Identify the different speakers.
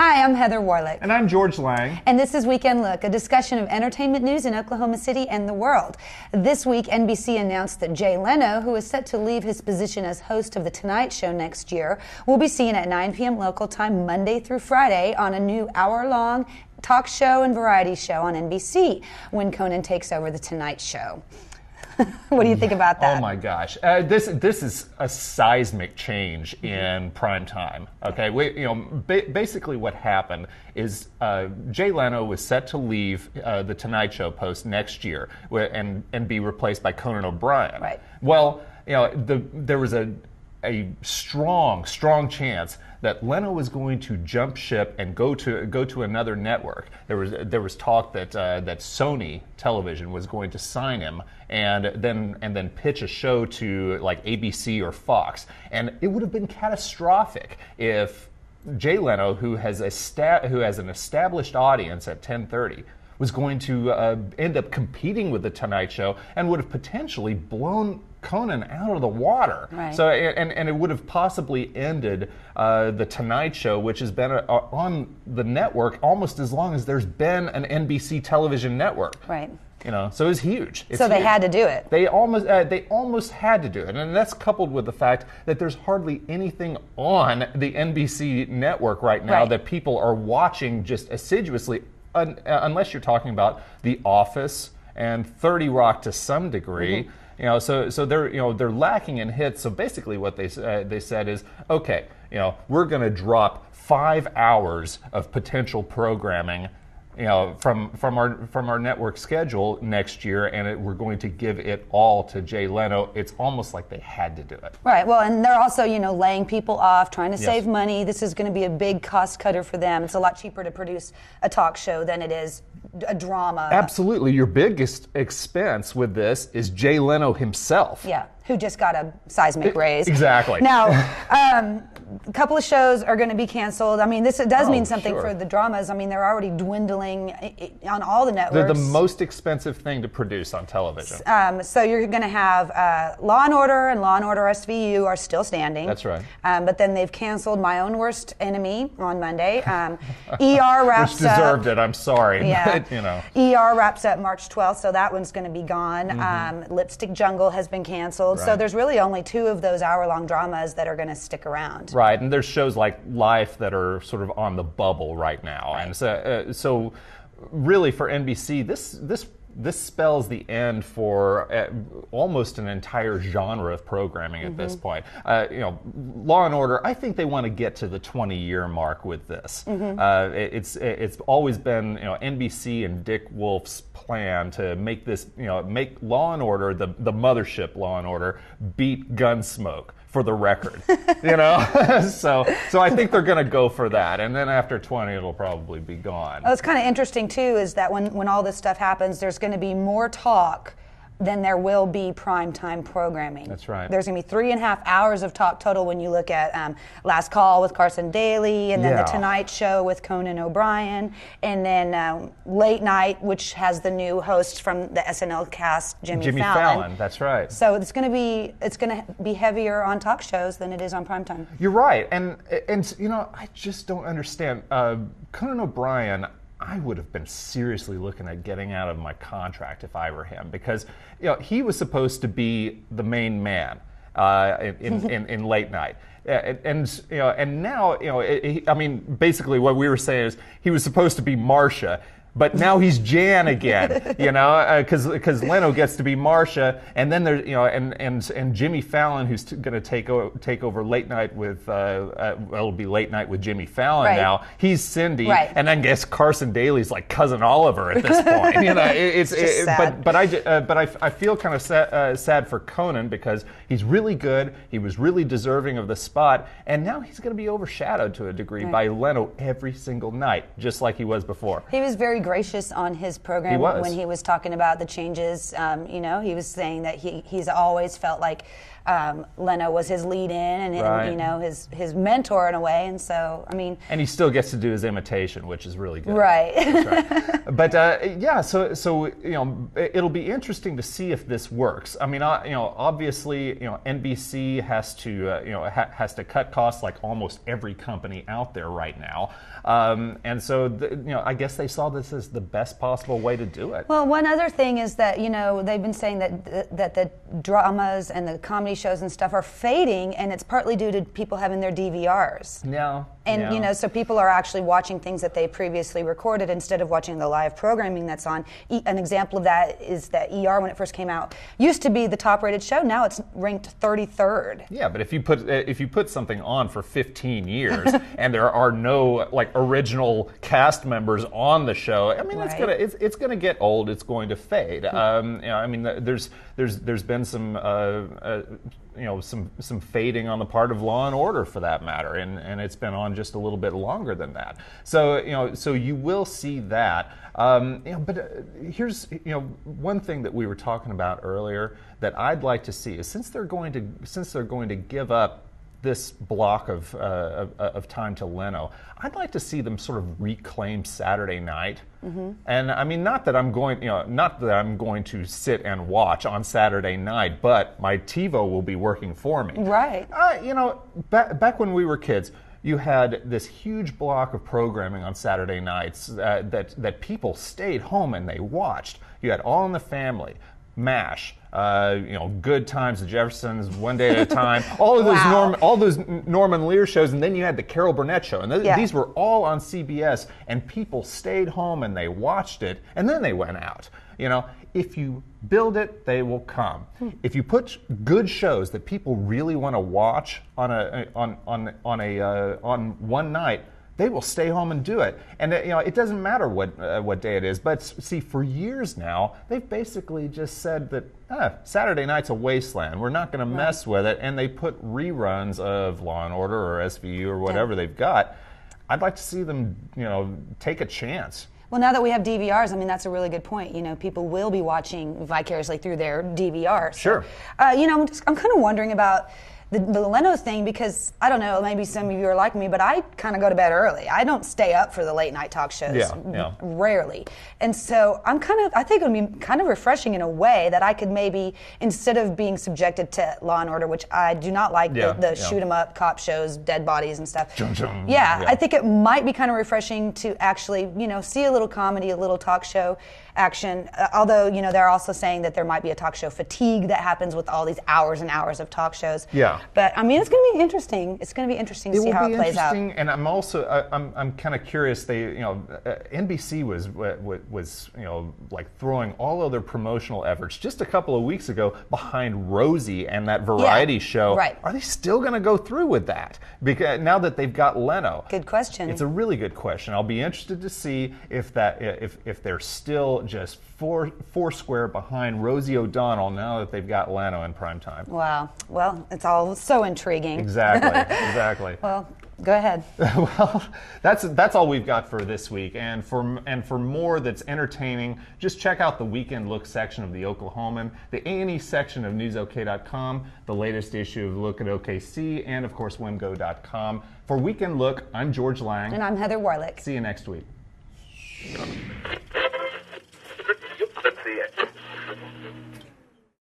Speaker 1: Hi, I'm Heather Warlick.
Speaker 2: And I'm George Lang.
Speaker 1: And this is Weekend Look, a discussion of entertainment news in Oklahoma City and the world. This week, NBC announced that Jay Leno, who is set to leave his position as host of The Tonight Show next year, will be seen at 9 p.m. local time Monday through Friday on a new hour-long talk show and variety show on NBC when Conan takes over The Tonight Show. What do you think about that?
Speaker 2: Oh my gosh, this is a seismic change in prime time. Okay, basically what happened is Jay Leno was set to leave the Tonight Show post next year and be replaced by Conan O'Brien.
Speaker 1: Right.
Speaker 2: Well, there was a strong chance that Leno was going to jump ship and go to another network. There was talk that Sony Television was going to sign him and then pitch a show to like ABC or Fox, and it would have been catastrophic if Jay Leno, who has an established audience at 10:30, was going to end up competing with the Tonight Show and would have potentially blown Conan out of the water.
Speaker 1: Right.
Speaker 2: So and it would have possibly ended the Tonight Show, which has been on the network almost as long as there's been an NBC television network.
Speaker 1: Right.
Speaker 2: So it's huge.
Speaker 1: So they had to do it.
Speaker 2: They almost had to do it, and that's coupled with the fact that there's hardly anything on the NBC network right now that people are watching just assiduously, unless you're talking about The Office and 30 Rock to some degree. Mm-hmm. So they're lacking in hits. So basically, what they said is, okay, we're going to drop 5 hours of potential programming, from our network schedule next year, and we're going to give it all to Jay Leno. It's almost like they had to do it.
Speaker 1: Right. Well, and they're also, laying people off, trying to save money. This is going to be a big cost cutter for them. It's a lot cheaper to produce a talk show than it is a drama.
Speaker 2: Absolutely. Your biggest expense with this is Jay Leno himself.
Speaker 1: Yeah, who just got a seismic raise.
Speaker 2: Exactly.
Speaker 1: Now, a couple of shows are going to be canceled. I mean, does mean something for the dramas. I mean, they're already dwindling on all the networks.
Speaker 2: They're the most expensive thing to produce on television.
Speaker 1: So you're going to have Law & Order and Law & Order SVU are still standing.
Speaker 2: That's right.
Speaker 1: But then they've canceled My Own Worst Enemy on Monday. ER wraps
Speaker 2: Which deserved it, I'm sorry.
Speaker 1: Yeah.
Speaker 2: But,
Speaker 1: ER wraps up March 12th, so that one's going to be gone.
Speaker 2: Mm-hmm.
Speaker 1: Lipstick Jungle has been canceled.
Speaker 2: Right.
Speaker 1: So there's really only 2 of those hour-long dramas that are going to stick around.
Speaker 2: Right, and there's shows like Life that are sort of on the bubble right now. Right. And so really for NBC, this spells the end for almost an entire genre of programming at this point. Law and Order, I think they want to get to the 20-year mark with this. It's always been NBC and Dick Wolf's plan to make this make Law and Order, the mothership Law and Order, beat Gunsmoke for the record. So I think they're going to go for that, and then after 20 it'll probably be gone.
Speaker 1: What's kind of interesting too is that when all this stuff happens, there's going to be more talk than there will be primetime programming.
Speaker 2: That's right.
Speaker 1: There's going to be 3.5 hours of talk total when you look at Last Call with Carson Daly, and then The Tonight Show with Conan O'Brien, and then Late Night, which has the new host from the SNL cast, Jimmy Fallon.
Speaker 2: That's right.
Speaker 1: So it's going to be heavier on talk shows than it is on primetime.
Speaker 2: You're right, and I just don't understand. Conan O'Brien, I would have been seriously looking at getting out of my contract if I were him, because he was supposed to be the main man in Late Night. And now I mean, basically what we were saying is he was supposed to be Marcia, but now he's Jan again, because Leno gets to be Marcia, and then there's and Jimmy Fallon, who's going to take over Late Night with it'll be Late Night with Jimmy Fallon now. He's Cindy, and I guess Carson Daly's like Cousin Oliver at this point. But I feel kind of sad for Conan, because he's really good. He was really deserving of the spot, and now he's going to be overshadowed to a degree by Leno every single night, just like he was before.
Speaker 1: He was very gracious on his program
Speaker 2: He was.
Speaker 1: when he was talking about the changes. You know, he was saying that he's always felt like Leno was his lead-in and
Speaker 2: Right.
Speaker 1: you know, his mentor in a way. And so, I mean,
Speaker 2: And he still gets to do his imitation, which is really good.
Speaker 1: right.
Speaker 2: That's right. But yeah, so you know, it'll be interesting to see if this works. I mean, you know, obviously, you know, NBC has to you know has to cut costs like almost every company out there right now, and so you know, I guess they saw this as the best possible way to do it.
Speaker 1: Well, one other thing is that, you know, they've been saying that the dramas and the comedy shows and stuff are fading, and it's partly due to people having their DVRs.
Speaker 2: Yeah.
Speaker 1: And,
Speaker 2: yeah.
Speaker 1: you know, so people are actually watching things that they previously recorded instead of watching the live programming that's on. An example of that is that ER, when it first came out, used to be the top-rated show. Now it's ranked 33rd.
Speaker 2: Yeah, but if you put something on for 15 years and there are no like original cast members on the show, I mean,
Speaker 1: Right.
Speaker 2: it's gonna get old. It's going to fade. You know, I mean, there's been some you know, some fading on the part of Law and Order, for that matter, and it's been on just a little bit longer than that. So you know, so you will see that. You know, but here's, you know, one thing that we were talking about earlier that I'd like to see is since they're going to give up this block of time to Leno, I'd like to see them sort of reclaim Saturday night. Mm-hmm. And I mean, not that I'm going to sit and watch on Saturday night, but my TiVo will be working for me.
Speaker 1: Right.
Speaker 2: You know, back when we were kids, you had this huge block of programming on Saturday nights that people stayed home and they watched. You had All in the Family, MASH, you know, Good Times, The Jeffersons, One Day at a Time, all of those
Speaker 1: Wow.
Speaker 2: all those Norman Lear shows, and then you had the Carol Burnett show, and
Speaker 1: Yeah.
Speaker 2: these were all on CBS, and people stayed home and they watched it, and then they went out. You know, if you build it, they will come. If you put good shows that people really want to watch on one night, they will stay home and do it. And you know, it doesn't matter what day it is. But see, for years now, they've basically just said that Saturday night's a wasteland. We're not going to mess with it. And they put reruns of Law and Order or SVU or whatever they've got. I'd like to see them, you know, take a chance.
Speaker 1: Well, now that we have DVRs, I mean, that's a really good point. You know, people will be watching vicariously through their DVRs.
Speaker 2: Sure.
Speaker 1: You know, I'm kind of wondering about the Leno thing, because I don't know, maybe some of you are like me, but I kind of go to bed early. I don't stay up for the late night talk shows.
Speaker 2: Yeah.
Speaker 1: Rarely. And so I think it would be kind of refreshing in a way that I could maybe, instead of being subjected to Law and Order, which I do not like, the shoot 'em up cop shows, dead bodies and stuff. Yeah, I think it might be kind of refreshing to actually, you know, see a little comedy, a little talk show action. Although, you know, they're also saying that there might be a talk show fatigue that happens with all these hours and hours of talk shows.
Speaker 2: Yeah.
Speaker 1: But I mean, it's going to be interesting. It's going to be interesting to see how it plays out.
Speaker 2: And I'm also I'm kind of curious. They, you know, NBC was you know, like throwing all of their promotional efforts just a couple of weeks ago behind Rosie and that variety show.
Speaker 1: Right.
Speaker 2: Are they still going to go through with that? Because now that they've got Leno.
Speaker 1: Good question.
Speaker 2: It's a really good question. I'll be interested to see if they're still just four square behind Rosie O'Donnell now that they've got Leno in prime time.
Speaker 1: Wow. Well, it's all so intriguing.
Speaker 2: Exactly.
Speaker 1: Well, go ahead.
Speaker 2: Well, that's all we've got for this week. And for more that's entertaining, just check out the Weekend Look section of the Oklahoman, the A&E section of NewsOK.com, the latest issue of Look at OKC, and of course WMGO.com. For Weekend Look, I'm George Lang.
Speaker 1: And I'm Heather Warlick.
Speaker 2: See you next week.